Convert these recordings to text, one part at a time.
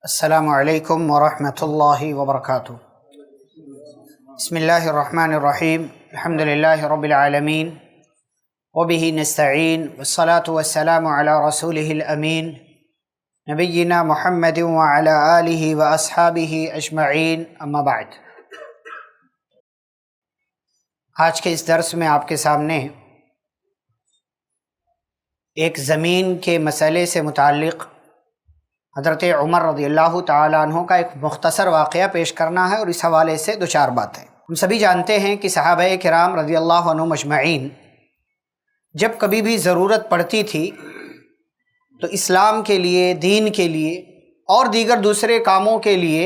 السلام علیکم ورحمۃ اللہ وبرکاتہ۔ بسم اللہ الرحمن الرحیم، الحمد للہ رب العالمین وبہ نستعین والصلاة والسلام علی رسولہ الامین نبینا محمد وعلی آلہ واصحابہ اجمعین، اما بعد۔ آج کے اس درس میں آپ کے سامنے ایک زمین کے مسئلے سے متعلق حضرت عمر رضی اللہ تعالیٰ عنہ کا ایک مختصر واقعہ پیش کرنا ہے، اور اس حوالے سے دو چار باتیں۔ ہم سبھی جانتے ہیں کہ صحابہ کرام رضی اللہ عنہم اجمعین جب کبھی بھی ضرورت پڑتی تھی تو اسلام کے لیے، دین کے لیے اور دیگر دوسرے کاموں کے لیے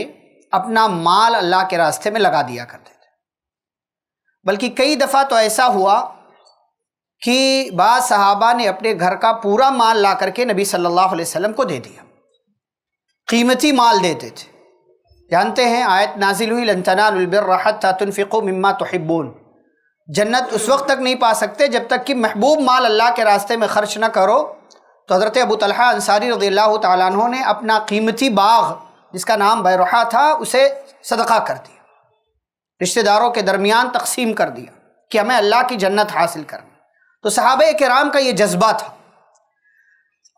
اپنا مال اللہ کے راستے میں لگا دیا کرتے تھے۔ بلکہ کئی دفعہ تو ایسا ہوا کہ بعض صحابہ نے اپنے گھر کا پورا مال لا کر کے نبی صلی اللہ علیہ وسلم کو دے دیا، قیمتی مال دیتے تھے۔ جانتے ہیں آیت نازل ہوئی لن تنالوا البر حتى تنفقوا مما تحبون، جنت اس وقت تک نہیں پا سکتے جب تک کہ محبوب مال اللہ کے راستے میں خرچ نہ کرو۔ تو حضرت ابو طلحہ انصاری رضی اللہ تعالیٰ عنہ نے اپنا قیمتی باغ جس کا نام بیرحا تھا اسے صدقہ کر دیا، رشتہ داروں کے درمیان تقسیم کر دیا کہ ہمیں اللہ کی جنت حاصل کرنی۔ تو صحابہ کرام کا یہ جذبہ تھا،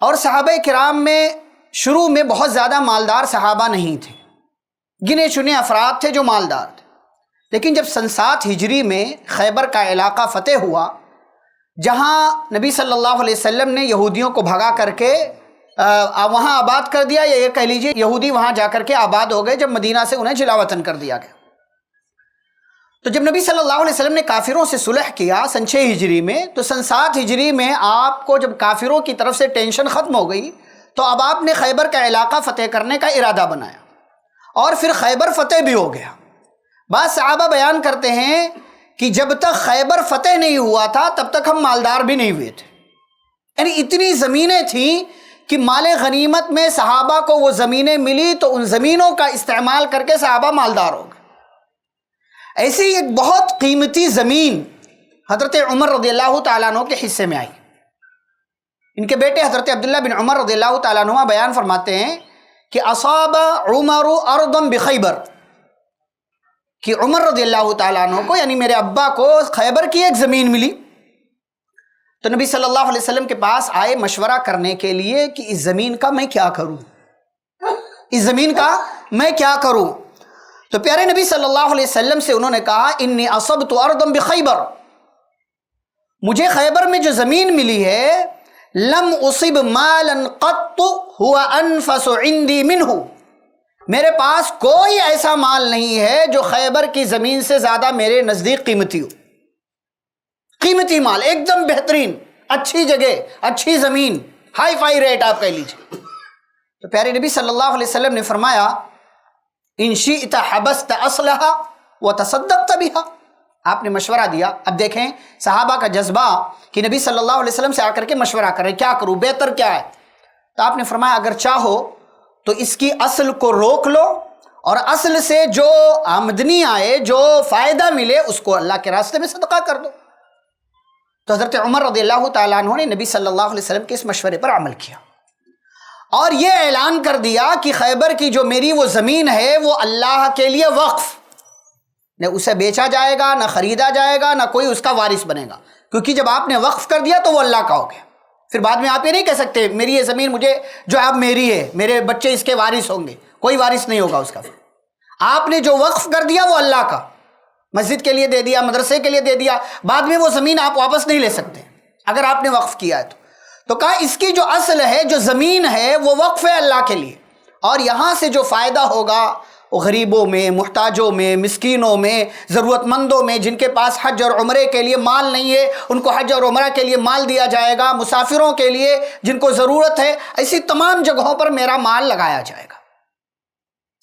اور صحابہ کرام میں شروع میں بہت زیادہ مالدار صحابہ نہیں تھے، گنے چنے افراد تھے جو مالدار تھے۔ لیکن جب سن 7 ہجری میں خیبر کا علاقہ فتح ہوا، جہاں نبی صلی اللہ علیہ وسلم نے یہودیوں کو بھگا کر کے وہاں آباد کر دیا، یا یہ کہہ لیجیے یہودی وہاں جا کر کے آباد ہو گئے جب مدینہ سے انہیں جلا وطن کر دیا گیا۔ تو جب نبی صلی اللہ علیہ وسلم نے کافروں سے صلح کیا سن 6 ہجری میں، تو سن 7 ہجری میں آپ کو جب کافروں کی طرف سے ٹینشن ختم ہو گئی تو اب آپ نے خیبر کا علاقہ فتح کرنے کا ارادہ بنایا، اور پھر خیبر فتح بھی ہو گیا۔ بعض صحابہ بیان کرتے ہیں کہ جب تک خیبر فتح نہیں ہوا تھا تب تک ہم مالدار بھی نہیں ہوئے تھے، یعنی اتنی زمینیں تھیں کہ مال غنیمت میں صحابہ کو وہ زمینیں ملی تو ان زمینوں کا استعمال کر کے صحابہ مالدار ہو گئے۔ ایسی ایک بہت قیمتی زمین حضرت عمر رضی اللہ تعالیٰ عنہ کے حصے میں آئی۔ ان کے بیٹے حضرت عبداللہ بن عمر رضی اللہ تعالیٰ عنہ بیان فرماتے ہیں کہ اصاب عمر ارضا بخیبر، کہ عمر رضی اللہ تعالیٰ عنہ کو یعنی میرے ابا کو خیبر کی ایک زمین ملی۔ تو نبی صلی اللہ علیہ وسلم کے پاس آئے مشورہ کرنے کے لیے کہ اس زمین کا میں کیا کروں، اس زمین کا میں کیا کروں۔ تو پیارے نبی صلی اللہ علیہ وسلم سے انہوں نے کہا انی اصبت ارضا بخیبر، مجھے خیبر میں جو زمین ملی ہے لم اصب مالا قط هو انفس عندي منه، میرے پاس کوئی ایسا مال نہیں ہے جو خیبر کی زمین سے زیادہ میرے نزدیک قیمتی ہو۔ قیمتی مال، ایک دم بہترین، اچھی جگہ، اچھی زمین، ہائی فائی ریٹ آپ کہہ لیجیے۔ تو پیارے نبی صلی اللہ علیہ وسلم نے فرمایا ان شئت حبست اصلها وتصدقت بها، آپ نے مشورہ دیا۔ اب دیکھیں صحابہ کا جذبہ کہ نبی صلی اللہ علیہ وسلم سے آ کر کے مشورہ کریں کیا کروں، بہتر کیا ہے۔ تو آپ نے فرمایا اگر چاہو تو اس کی اصل کو روک لو، اور اصل سے جو آمدنی آئے، جو فائدہ ملے، اس کو اللہ کے راستے میں صدقہ کر دو۔ تو حضرت عمر رضی اللہ تعالیٰ عنہ نے نبی صلی اللہ علیہ وسلم کے اس مشورے پر عمل کیا، اور یہ اعلان کر دیا کہ خیبر کی جو میری وہ زمین ہے وہ اللہ کے لیے وقف، نہ اسے بیچا جائے گا، نہ خریدا جائے گا، نہ کوئی اس کا وارث بنے گا، کیونکہ جب آپ نے وقف کر دیا تو وہ اللہ کا ہو گیا۔ پھر بعد میں آپ یہ نہیں کہہ سکتے میری یہ زمین مجھے جو اب میری ہے، میرے بچے اس کے وارث ہوں گے، کوئی وارث نہیں ہوگا اس کا۔ آپ نے جو وقف کر دیا وہ اللہ کا، مسجد کے لیے دے دیا، مدرسے کے لیے دے دیا، بعد میں وہ زمین آپ واپس نہیں لے سکتے اگر آپ نے وقف کیا ہے تو کہا اس کی جو اصل ہے، جو زمین ہے، وہ وقف ہے اللہ کے لیے، اور یہاں سے جو فائدہ ہوگا وہ غریبوں میں، محتاجوں میں، مسکینوں میں، ضرورت مندوں میں، جن کے پاس حج اور عمرے کے لیے مال نہیں ہے ان کو حج اور عمرہ کے لیے مال دیا جائے گا، مسافروں کے لیے جن کو ضرورت ہے، ایسی تمام جگہوں پر میرا مال لگایا جائے گا،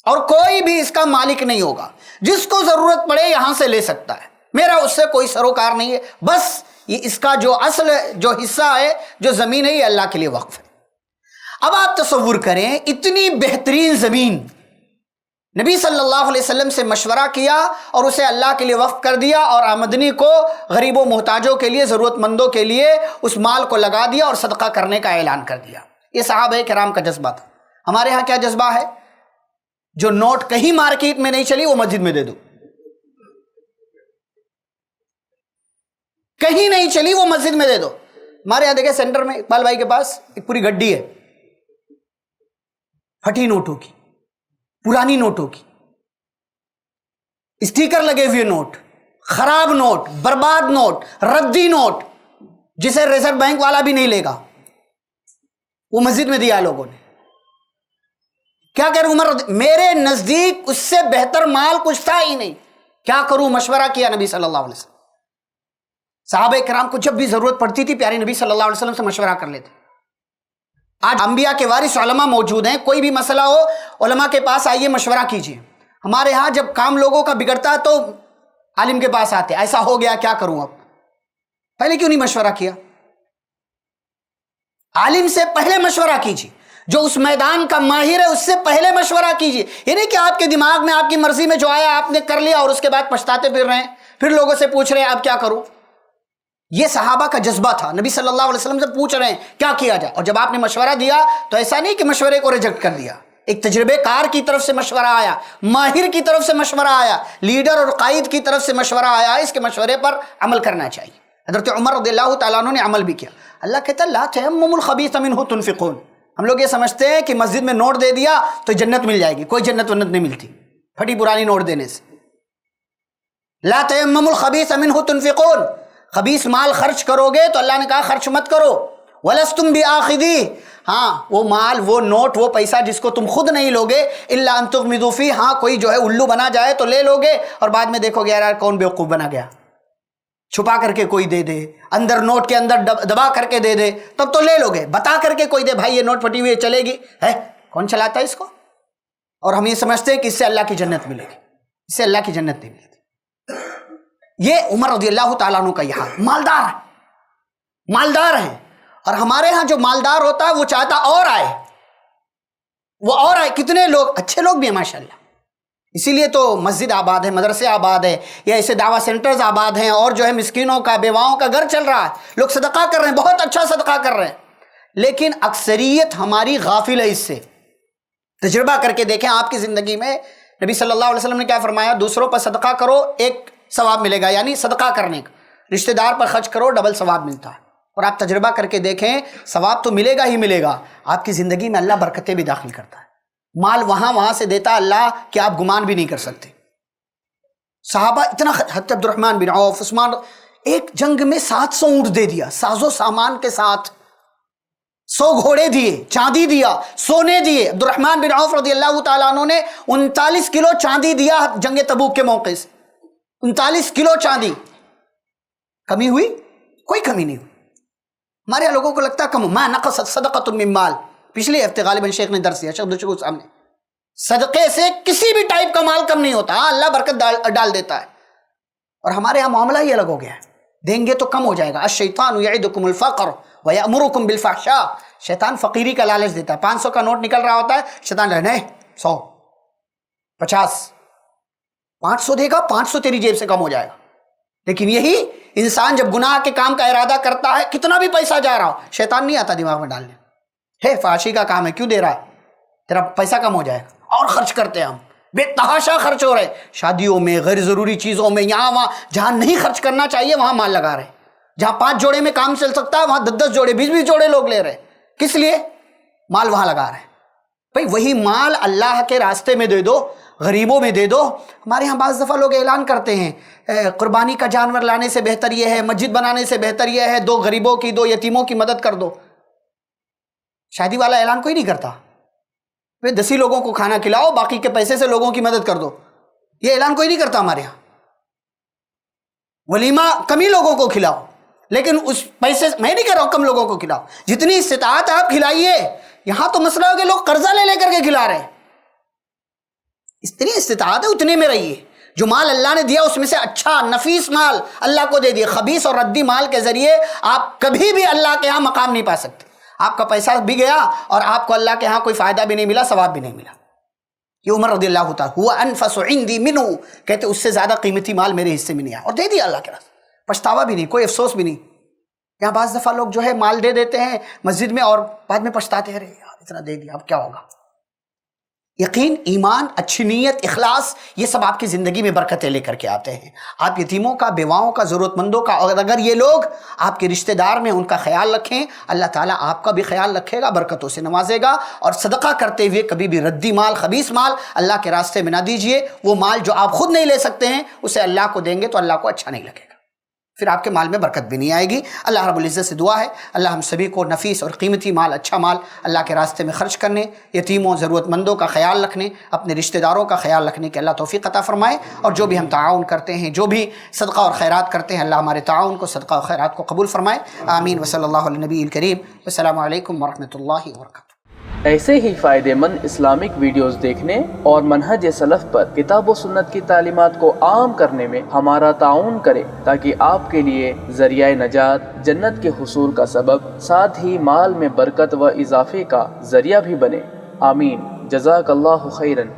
اور کوئی بھی اس کا مالک نہیں ہوگا، جس کو ضرورت پڑے یہاں سے لے سکتا ہے، میرا اس سے کوئی سروکار نہیں ہے، بس یہ اس کا جو اصل جو حصہ ہے، جو زمین ہے، یہ اللہ کے لیے وقف ہے۔ اب آپ تصور کریں اتنی بہترین زمین، نبی صلی اللہ علیہ وسلم سے مشورہ کیا اور اسے اللہ کے لیے وقف کر دیا، اور آمدنی کو غریبوں محتاجوں کے لیے، ضرورت مندوں کے لیے اس مال کو لگا دیا اور صدقہ کرنے کا اعلان کر دیا۔ یہ صحابہ کرام کا جذبہ تھا۔ ہمارے ہاں کیا جذبہ ہے؟ جو نوٹ کہیں مارکیٹ میں نہیں چلی وہ مسجد میں دے دو، کہیں نہیں چلی وہ مسجد میں دے دو۔ ہمارے یہاں دیکھیں سینٹر میں اقبال بھائی کے پاس ایک پوری گڈی ہے پھٹی نوٹوں کی، پرانی نوٹوں کی، اسٹیکر لگے ہوئے نوٹ، خراب نوٹ، برباد نوٹ، ردی نوٹ، جسے ریزرو بینک والا بھی نہیں لے گا، وہ مسجد میں دیا لوگوں نے۔ کیا کہہ رہے عمر میرے نزدیک اس سے بہتر مال کچھ تھا ہی نہیں، کیا کروں؟ مشورہ کیا نبی صلی اللہ علیہ وسلم۔ صحابہ کرام کو جب بھی ضرورت پڑتی تھی پیارے نبی صلی اللہ علیہ وسلم سے مشورہ کر لیتے۔ آج انبیاء کے وارث علماء موجود ہیں، کوئی بھی مسئلہ ہو علماء کے پاس آئیے مشورہ کیجیے۔ ہمارے ہاں جب کام لوگوں کا بگڑتا ہے تو عالم کے پاس آتے، ایسا ہو گیا کیا کروں اب؟ پہلے کیوں نہیں مشورہ کیا؟ عالم سے پہلے مشورہ کیجیے، جو اس میدان کا ماہر ہے اس سے پہلے مشورہ کیجیے۔ یہ نہیں کہ آپ کے دماغ میں آپ کی مرضی میں جو آیا آپ نے کر لیا اور اس کے بعد پچھتاتے پھر رہے ہیں، پھر لوگوں سے پوچھ رہے ہیں اب کیا کروں۔ یہ صحابہ کا جذبہ تھا، نبی صلی اللہ علیہ وسلم سے پوچھ رہے ہیں کیا کیا جائے، اور جب آپ نے مشورہ دیا تو ایسا نہیں کہ مشورے کو ریجیکٹ کر دیا، ایک تجربے کار کی طرف سے مشورہ آیا، ماہر کی طرف سے مشورہ آیا، لیڈر اور قائد کی طرف سے مشورہ آیا، اس کے مشورے پر عمل کرنا چاہیے۔ حضرت عمر رضی اللہ تعالیٰ عنہ نے عمل بھی کیا۔ اللہ کہتا ہے لا تیمموا الخبیث منہ تنفقون۔ ہم لوگ یہ سمجھتے ہیں کہ مسجد میں نوٹ دے دیا تو جنت مل جائے گی، کوئی جنت ونت نہیں ملتی پھٹی پرانی نوٹ دینے سے۔ لا تیمموا الخبیث منہ تنفقون، خبیث مال خرچ کرو گے تو اللہ نے کہا خرچ مت کرو۔ وَلَسْتُمْ بِآخِذِيهِ، ہاں وہ مال، وہ نوٹ، وہ پیسہ جس کو تم خود نہیں لوگے، إِلَّا أَن تُغْمِضُوا فِيهِ، ہاں کوئی جو ہے الو بنا جائے تو لے لوگے اور بعد میں دیکھو گے یار کون بیوقوف بنا گیا، چھپا کر کے کوئی دے دے، اندر نوٹ کے اندر دبا کر کے دے دے، تب تو لے لوگے۔ بتا کر کے کوئی دے بھائی یہ نوٹ پھٹی ہوئی چلے گی، ہے کون چلاتا ہے اس کو؟ اور ہم یہ سمجھتے ہیں کہ اس سے اللہ کی جنت ملے گی، اس سے اللہ کی جنت نہیں ملتی۔ یہ عمر رضی اللہ تعالیٰ عنہ کا یہ حال، مالدار ہیں، اور ہمارے ہاں جو مالدار ہوتا ہے وہ چاہتا اور آئے، وہ اور آئے۔ کتنے لوگ اچھے لوگ بھی ہیں ماشاءاللہ، اسی لیے تو مسجد آباد ہے، مدرسے آباد ہے، یا ایسے دعویٰ سینٹرز آباد ہیں، اور جو ہے مسکینوں کا، بیواؤں کا گھر چل رہا ہے، لوگ صدقہ کر رہے ہیں، بہت اچھا صدقہ کر رہے ہیں، لیکن اکثریت ہماری غافل ہے اس سے۔ تجربہ کر کے دیکھیں آپ کی زندگی میں نبی صلی اللہ علیہ وسلم نے کیا فرمایا؟ دوسروں پر صدقہ کرو ایک ثواب ملے گا، یعنی صدقہ کرنے کا، رشتہ دار پر خرچ کرو ڈبل ثواب ملتا ہے۔ اور آپ تجربہ کر کے دیکھیں ثواب تو ملے گا ہی ملے گا، آپ کی زندگی میں اللہ برکتیں بھی داخل کرتا ہے، مال وہاں سے دیتا اللہ کہ آپ گمان بھی نہیں کر سکتے۔ صحابہ اتنا، حضرت عبد الرحمن بن عوف، عثمان، ایک جنگ میں 700 اونٹ دے دیا ساز و سامان کے ساتھ، 100 گھوڑے دیے، چاندی دیا، سونے دیے۔ عبد الرحمن بن عوف رضی اللہ تعالیٰ عنہ نے 39 کلو چاندی دیا جنگ تبوک کے موقع سے، 39 کلو چاندی۔ کمی ہوئی؟ کوئی کمی نہیں ہوئی۔ ہمارے لوگوں کو لگتا ہے کم، ما نقصت صدقۃ من مال، پچھلے ہفتے غالباً شیخ نے درس دیا، شیخ عبدالشکور صاحب نے، صدقے سے کسی بھی ٹائپ کا مال کم نہیں ہوتا، ہاں اللہ برکت ڈال دیتا ہے۔ اور ہمارے ہاں معاملہ ہی الگ ہو گیا ہے، دیں گے تو کم ہو جائے گا۔ الشیطان یعدکم الفقر ویأمرکم بالفحشاء، شیطان فقیری کا لالچ دیتا ہے۔ 500 کا نوٹ نکل رہا ہوتا ہے، شیطان رہنے 100 50 500 دے گا، 500 تیری جیب سے کم ہو جائے گا۔ لیکن یہی انسان جب گناہ کے کام کا ارادہ کرتا ہے، کتنا بھی پیسہ جا رہا ہو، شیطان نہیں آتا دماغ میں ڈالنے، ہے فحاشی کا کام ہے کیوں دے رہا ہے، تیرا پیسہ کم ہو جائے گا۔ اور خرچ کرتے ہیں ہم، بے تحاشا خرچ ہو رہے، شادیوں میں، غیر ضروری چیزوں میں، یہاں وہاں، جہاں نہیں خرچ کرنا چاہیے وہاں مال لگا رہے، جہاں 5 جوڑے میں کام چل سکتا ہے وہاں 10 جوڑے 20 جوڑے لوگ لے رہے، کس لیے؟ مال وہاں لگا رہے۔ بھئی وہی مال اللہ کے راستے میں دے دو، غریبوں میں دے دو۔ ہمارے ہاں بعض دفعہ لوگ اعلان کرتے ہیں قربانی کا جانور لانے سے بہتر یہ ہے، مسجد بنانے سے بہتر یہ ہے، 2 غریبوں کی، 2 یتیموں کی مدد کر دو۔ شادی والا اعلان کوئی نہیں کرتا، 10 ہی لوگوں کو کھانا کھلاؤ، باقی کے پیسے سے لوگوں کی مدد کر دو، یہ اعلان کوئی نہیں کرتا ہمارے ہاں۔ ولیمہ کم ہی لوگوں کو کھلاؤ، لیکن اس پیسے، میں نہیں کہہ رہا ہوں کم لوگوں کو کھلاؤ، جتنی استطاعت آپ کھلائیے۔ یہاں تو مسئلہ ہو کہ لوگ قرضہ لے کر کے کھلا رہے ہیں، اتنی استطاعت ہے اتنے میں رہیے، جو مال اللہ نے دیا اس میں سے اچھا نفیس مال اللہ کو دے دیے۔ خبیث اور ردی مال کے ذریعے آپ کبھی بھی اللہ کے ہاں مقام نہیں پا سکتے، آپ کا پیسہ بھی گیا اور آپ کو اللہ کے ہاں کوئی فائدہ بھی نہیں ملا، ثواب بھی نہیں ملا۔ یہ عمر رضی اللہ تعالیٰ ہوا انفس عندی منہ، کہتے اس سے زیادہ قیمتی مال میرے حصے میں نہیں آیا، اور دے دیا اللہ کے راستے، پچھتاوا بھی نہیں، کوئی افسوس بھی نہیں۔ یہاں بعض دفعہ لوگ جو ہے مال دے دیتے ہیں مسجد میں اور بعد میں پچھتاتے ہیں، ارے یار اتنا دے دیا اب کیا ہوگا۔ یقین، ایمان، اچھی نیت، اخلاص، یہ سب آپ کی زندگی میں برکتیں لے کر کے آتے ہیں۔ آپ یتیموں کا، بیواؤں کا، ضرورت مندوں کا، اور اگر یہ لوگ آپ کے رشتہ دار میں ان کا خیال رکھیں، اللہ تعالیٰ آپ کا بھی خیال رکھے گا، برکتوں سے نوازے گا۔ اور صدقہ کرتے ہوئے کبھی بھی ردی مال، خبیث مال اللہ کے راستے میں نہ دیجئے۔ وہ مال جو آپ خود نہیں لے سکتے ہیں اسے اللہ کو دیں گے تو اللہ کو اچھا نہیں لگے گا، پھر آپ کے مال میں برکت بھی نہیں آئے گی۔ اللہ رب العزت سے دعا ہے اللہ ہم سبھی کو نفیس اور قیمتی مال، اچھا مال اللہ کے راستے میں خرچ کرنے، یتیموں، ضرورت مندوں کا خیال رکھنے، اپنے رشتہ داروں کا خیال رکھنے کے اللہ توفیق عطا فرمائے۔ اور جو بھی ہم تعاون کرتے ہیں، جو بھی صدقہ اور خیرات کرتے ہیں، اللہ ہمارے تعاون کو، صدقہ اور خیرات کو قبول فرمائے۔ آمین وصلی اللہ علی نبی الکریم۔ السلام علیکم ورحمۃ اللہ وبرکاتہ۔ ایسے ہی فائدہ مند اسلامک ویڈیوز دیکھنے اور منہج سلف پر کتاب و سنت کی تعلیمات کو عام کرنے میں ہمارا تعاون کریں، تاکہ آپ کے لیے ذریعہ نجات، جنت کے حصول کا سبب، ساتھ ہی مال میں برکت و اضافے کا ذریعہ بھی بنے۔ آمین۔ جزاک اللہ خیرن۔